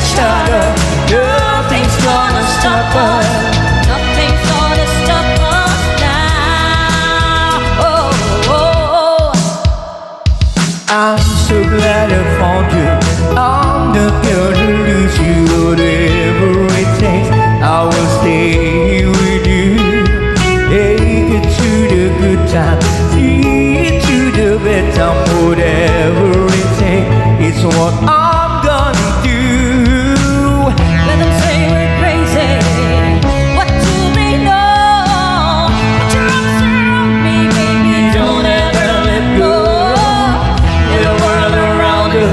each other. Nothing's gonna stop us. Nothing's gonna stop us now. Oh, oh. I'm so glad I found you. I'm not gonna lose you. Whatever it takes, I will stay with you. Take it to the good time, see it to the bad time. Whatever it takes, it's what I'm gonna do. Let them say we're crazy. What do they know? Put your arms around me, baby. Don't ever let go. The world around us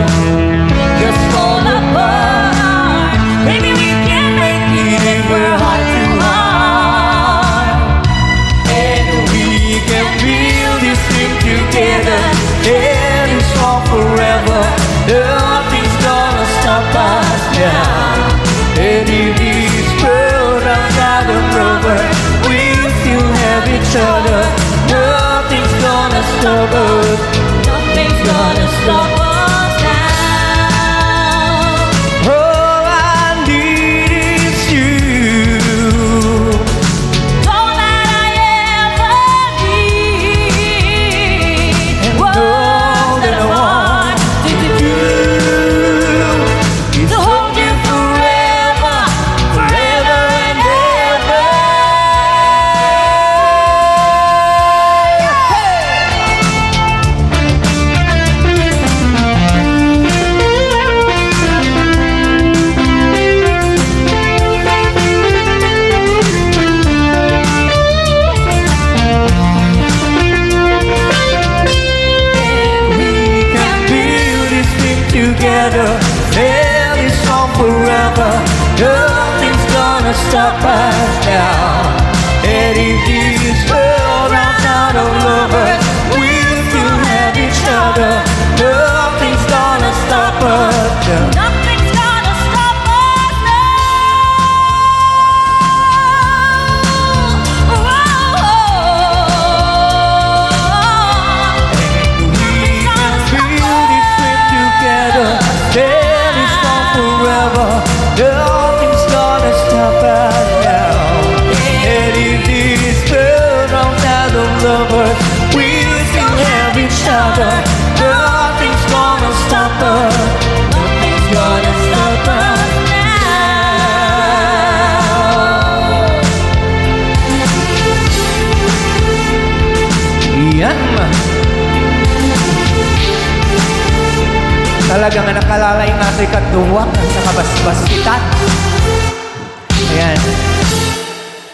just fall apart. Maybe we can make it if we're hard to hard. And we can build this thing together. And it's all forever. Nothing's gonna stop us now. And if this world outside of rubber, we still have each other. Nothing's gonna stop us. Nothing's gonna stop us now. All I need is you. All that I ever need. And all that I want to do is hold you forever, forever and ever. We can build this thing together. And it's on forever. Nothing's gonna stop us now. And if this world runs out of lovers, we'll still have each other. Nothing's gonna stop us now. Nothing's gonna stop us now. We can build this thing together. And it's on forever. Nothing's gonna stop us now. And if this world runs out of lovers, we'll still have each other. Nothing's gonna stop us. Nothing's gonna stop us now. Yan. Talagang nakalalay natin katuwang sa kabasbas kita. Ayan.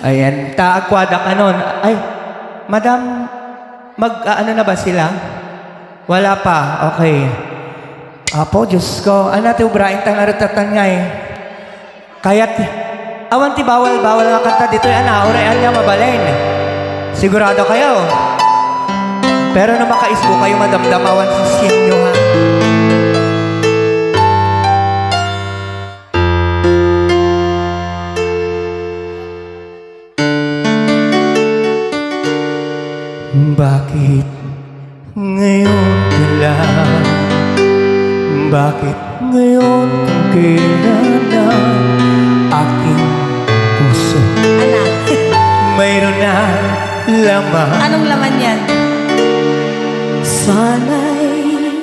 Ayan. Taagkwada ka nun. Ay, madam, ano na ba sila? Wala pa. Okay. Apo, Diyos ko. Ano natin ubrain tang naratatan nga eh. Kaya't, awan ti bawal nga kanta dito. Urayan niya mabalain. Sigurado kayo. Pero na makaisbo kayo madamdamawan sa skin nyo ha. Bakit ngayon ka lang? Bakit ngayon kung kailan ang aking puso? Anak. Mayroon na laman. Anong laman yan? Sana'y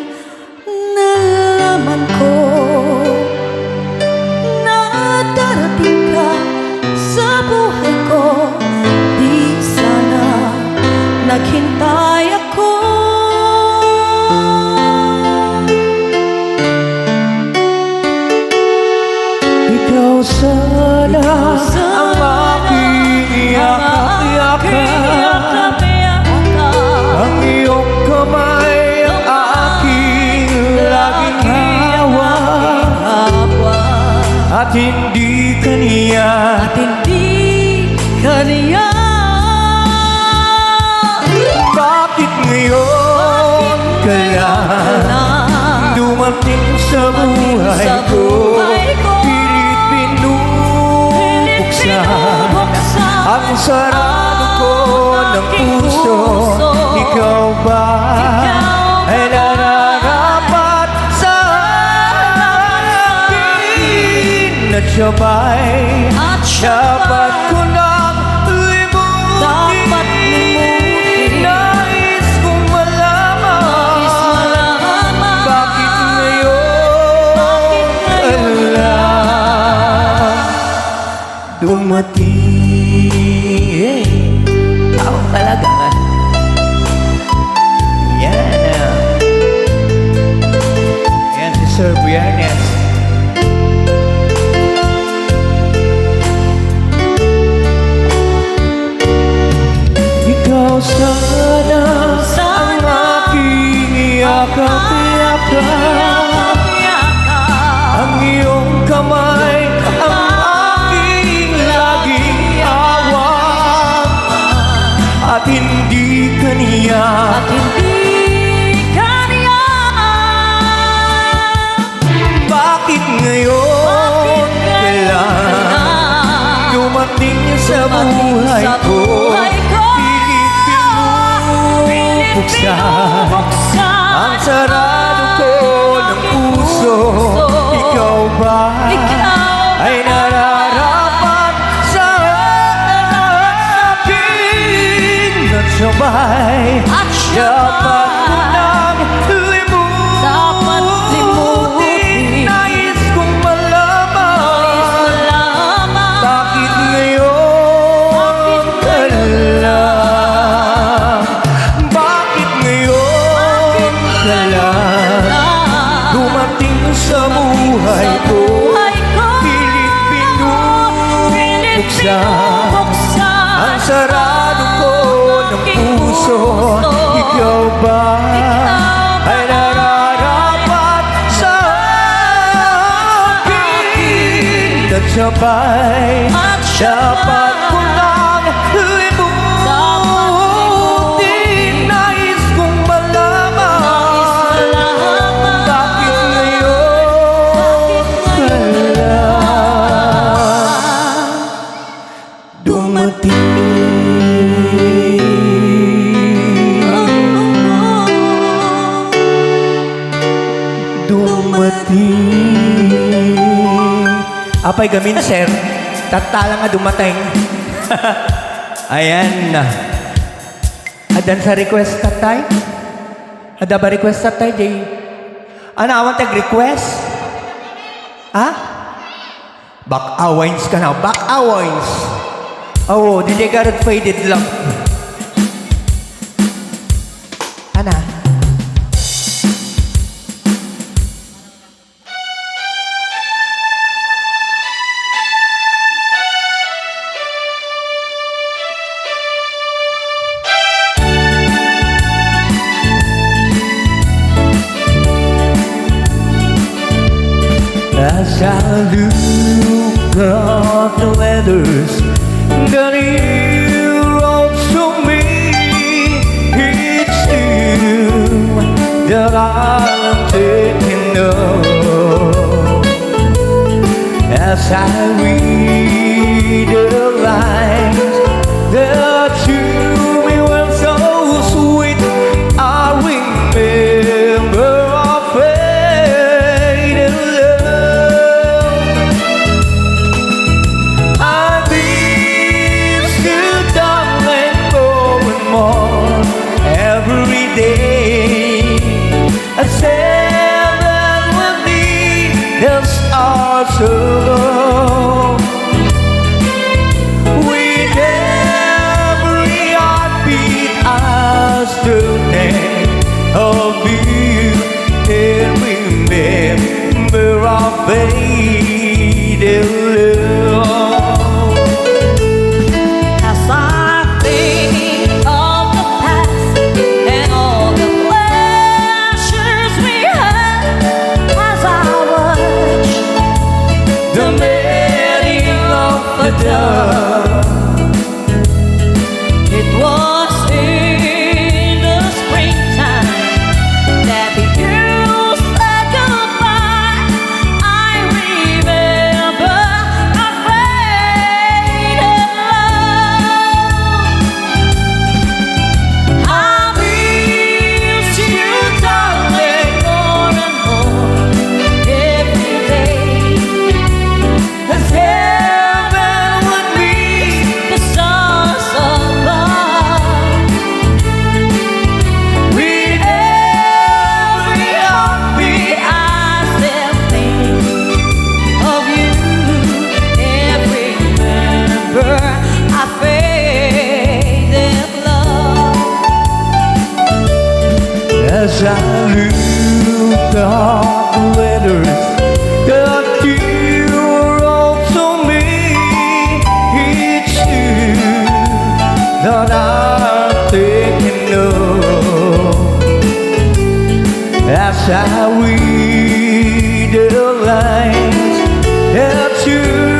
nalaman ko na darating ka sa buhay ko. Di sana naghintay ako. Ikaw sana ang aking iyak-iyakan. Ang iyong kamay ang aking laging hawak. At hindi kaniya. Bakit ngayon ka lang dumating sa buhay ko? Pilit binubuksan ang sarado ko ng puso. Ikaw ba ay nararapat sa akin? siya ba'y At siya dapat ko ba'y nang dapat limutin? limutin? Nais kong malaman bakit ngayon lang dumating. Tao talaga. Yan. Yan si Sir Buyanes. Ikaw sana ang aking yakap-yakap. Ang iyong kamay ang aking laging awang. At hindi kaniya bakit ngayon kailan dumating sa buhay ko? Pilit binubuksan ang sarado ko ng puso. Ikaw ba ay nararapat sa akin? At sabay dapat ko nang limutin. Nais kong malaman bakit ngayon ka lang? Bakit ngayon ka lang dumating sa buhay ko? Pilit binubuksan ang sarado ko ng puso. Ikaw ba ay nararapat sa akin? At sabay dapat ko lang limutin. Nais kong malaman bakit ngayon ka lang dumating. Apay gamin, sir. Tatala nga dumating. Ayan. Adan sa request tatay? Ada ba request tatay, Jay? Ano, awan tag-request? Ha? Back-awines ka na. Back-awines. Oo, di Jay garot faded lang. Ana? As I look at the letters that you wrote to me, it's you that I'm thinking of. As I read the lines that to me were so sweet, I remember our faded love. I miss you, darling, more and more every day. I said that with me the stars above. With every heartbeat I still think of you and remember our faded love. As I think of the past and all the pleasures we had, as I watch The mating of the dove. it was in the springtime that you said goodbye. I remember I read the lines that you